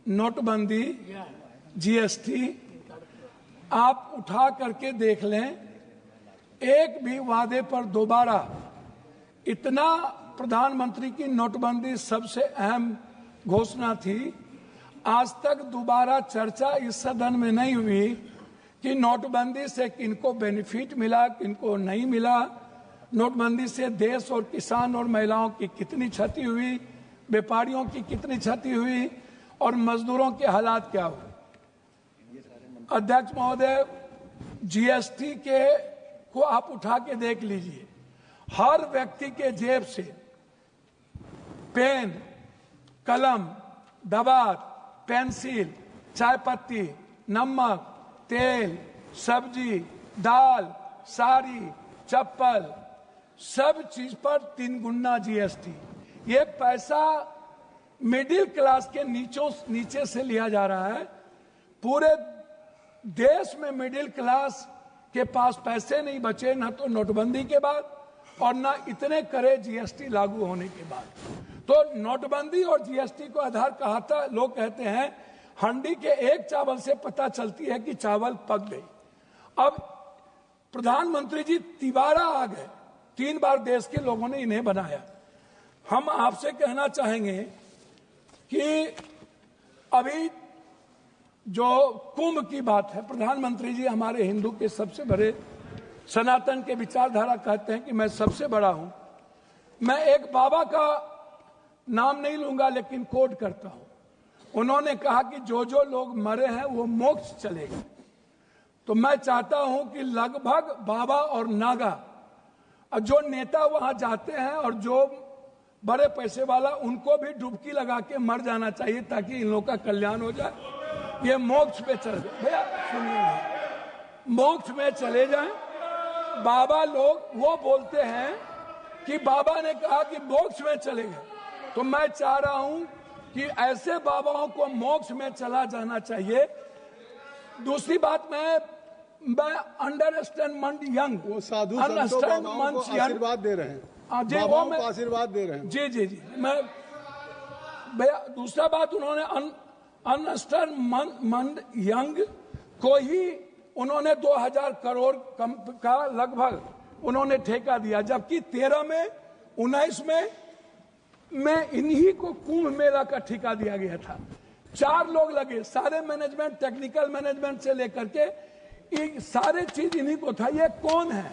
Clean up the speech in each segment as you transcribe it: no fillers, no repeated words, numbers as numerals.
नोटबंदी, जीएसटी आप उठा करके देख लें, एक भी वादे पर दोबारा इतना प्रधानमंत्री की नोटबंदी सबसे अहम घोषणा थी, आज तक दोबारा चर्चा इस सदन में नहीं हुई कि नोटबंदी से किनको बेनिफिट मिला, किनको नहीं मिला, नोटबंदी से देश और किसान और महिलाओं की कितनी क्षति हुई, व्यापारियों की कितनी क्षति हुई और मजदूरों के हालात क्या हुए। अध्यक्ष महोदय, जीएसटी के को आप उठा के देख लीजिए, हर व्यक्ति के जेब से पेन, कलम, दवात, पेंसिल, चाय पत्ती, नमक, तेल, सब्जी, दाल, साड़ी, चप्पल, सब चीज पर 3 गुना जीएसटी। ये पैसा मिडिल क्लास के नीचे से लिया जा रहा है। पूरे देश में मिडिल क्लास के पास पैसे नहीं बचे, ना तो नोटबंदी के बाद और ना इतने करे जीएसटी लागू होने के बाद। तो नोटबंदी और जीएसटी को आधार कहा था। लोग कहते हैं हंडी के एक चावल से पता चलती है कि चावल पक गई। अब प्रधानमंत्री जी तिबारा आ गए, 3 बार देश के लोगों ने इन्हें बनाया। हम आपसे कहना चाहेंगे कि अभी जो कुंभ की बात है, प्रधानमंत्री जी हमारे हिंदू के सबसे बड़े, सनातन के विचारधारा कहते हैं कि मैं सबसे बड़ा हूं। मैं एक बाबा का नाम नहीं लूंगा लेकिन कोट करता हूं। उन्होंने कहा कि जो जो लोग मरे हैं वो मोक्ष चलेगा। तो मैं चाहता हूं कि लगभग बाबा और नागा और जो नेता वहां जाते हैं और जो बड़े पैसे वाला, उनको भी डुबकी लगा के मर जाना चाहिए ताकि इन लोगों का कल्याण हो जाए। ये मोक्ष पे चल जाए। भैया सुनिए, मोक्ष में चले जाएं। बाबा लोग वो बोलते हैं कि बाबा ने कहा कि मोक्ष में चले गए, तो मैं चाह रहा हूं कि ऐसे बाबाओं को मोक्ष में चला जाना चाहिए। दूसरी बात, मैं अंडरस्टैंड यंग, वो साधु संतों बाबाओं को आशीर्वाद दे रहे हैं, बाबाओं को आशीर्वाद दे रहे हैं। जी जी जी, मैं भैया दूसरा बात, उन्होंने अंडरस्टैंड यंग को ही उन्होंने 2000 करोड़ का लगभग उन्होंने ठेका दिया, जबकि 13 में 19 में इन्हीं को कुंभ मेला का ठेका दिया गया था। 4 लोग लगे, सारे मैनेजमेंट, टेक्निकल मैनेजमेंट से लेकर के सारे चीज इन्हीं को था। ये कौन है,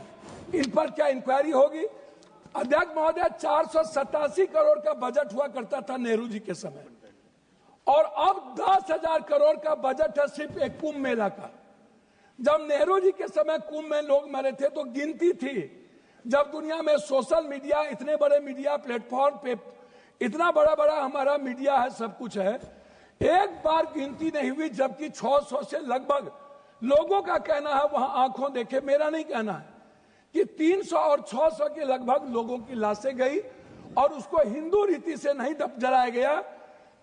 इन पर क्या इंक्वायरी होगी? अध्यक्ष महोदय, 487 करोड़ का बजट हुआ करता था नेहरू जी के समय, और अब 10,000 करोड़ का बजट है सिर्फ एक कुंभ मेला का। जब नेहरू जी के समय कुंभ में लोग मरे थे तो गिनती थी। जब दुनिया में सोशल मीडिया, इतने बड़े मीडिया प्लेटफॉर्म पे इतना बड़ा बड़ा हमारा मीडिया है, सब कुछ है, एक बार गिनती नहीं हुई, जबकि 600 से लगभग लोगों का कहना है, वहां आंखों देखे, मेरा नहीं कहना है, कि 300 और 600 के लगभग लोगों की लाशें गई और उसको हिंदू रीति से नहीं जलाया गया।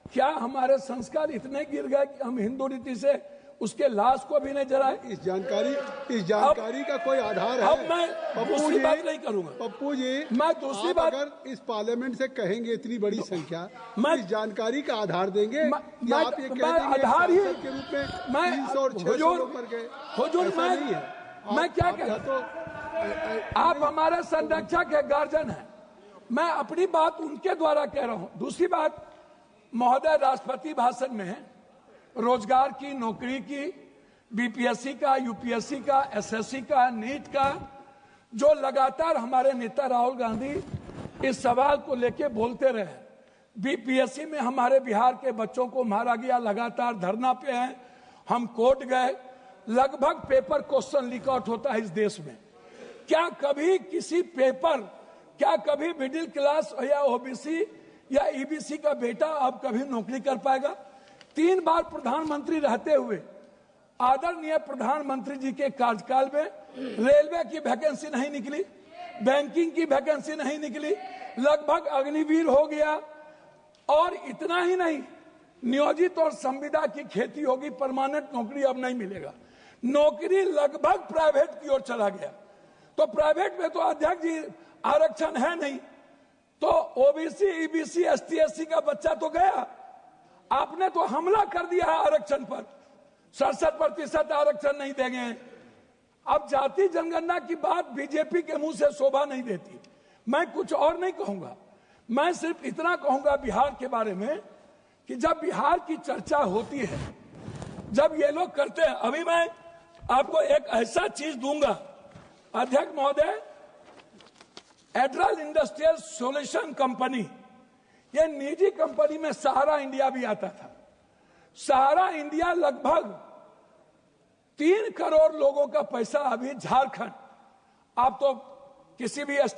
क्या हमारे संस्कार इतने गिर गए कि हम हिंदू रीति से उसके लाश को भी नहीं जलाए? इस जानकारी का कोई आधार है? अब मैं दूसरी बात नहीं करूंगा। पप्पू जी, मैं दूसरी बात, अगर इस पार्लियामेंट से कहेंगे इतनी बड़ी संख्या, इस जानकारी का आधार देंगे? आप ये कह देंगे आधार ही के रूप में 300 और 600 लोग मर गए? मैं क्या कह, तो आप हमारे संरक्षक है, गार्जियन है, मैं अपनी बात उनके द्वारा कह रहा हूं। दूसरी बात महोदय, राष्ट्रपति भाषण में रोजगार की, नौकरी की, बीपीएससी का, यूपीएससी का, एसएससी का, नीट का, जो लगातार हमारे नेता राहुल गांधी इस सवाल को लेके बोलते रहे। बीपीएससी में हमारे बिहार के बच्चों को मारा गया, लगातार धरना पे हैं, हम कोर्ट गए, लगभग पेपर क्वेश्चन लीक आउट होता है इस देश में। क्या कभी किसी पेपर, क्या कभी मिडिल क्लास या ओबीसी या ईबीसी का बेटा अब कभी नौकरी कर पाएगा? 3 बार प्रधानमंत्री रहते हुए आदरणीय प्रधानमंत्री जी के कार्यकाल में रेलवे की वैकेंसी नहीं निकली, बैंकिंग की वैकेंसी नहीं निकली, लगभग अग्निवीर हो गया। और इतना ही नहीं, नियोजित और संविदा की खेती होगी, परमानेंट नौकरी अब नहीं मिलेगा, नौकरी लगभग प्राइवेट की ओर चला गया। तो प्राइवेट में तो अध्यक्ष जी आरक्षण है नहीं, तो ओबीसी, ईबीसी, एसटी, एससी का बच्चा तो गया। आपने तो हमला कर दिया है आरक्षण पर, 67% आरक्षण नहीं देंगे। अब जाति जनगणना की बात बीजेपी के मुंह से शोभा नहीं देती। मैं कुछ और नहीं कहूंगा, मैं सिर्फ इतना कहूंगा बिहार के बारे में कि जब बिहार की चर्चा होती है, जब ये लोग करते हैं, अभी मैं आपको एक ऐसा चीज दूंगा अध्यक्ष महोदय, एड्रल इंडस्ट्रियल सॉल्यूशन कंपनी, ये निजी कंपनी में सहारा इंडिया भी आता था। सहारा इंडिया लगभग 3 करोड़ लोगों का पैसा अभी झारखंड, आप तो किसी भी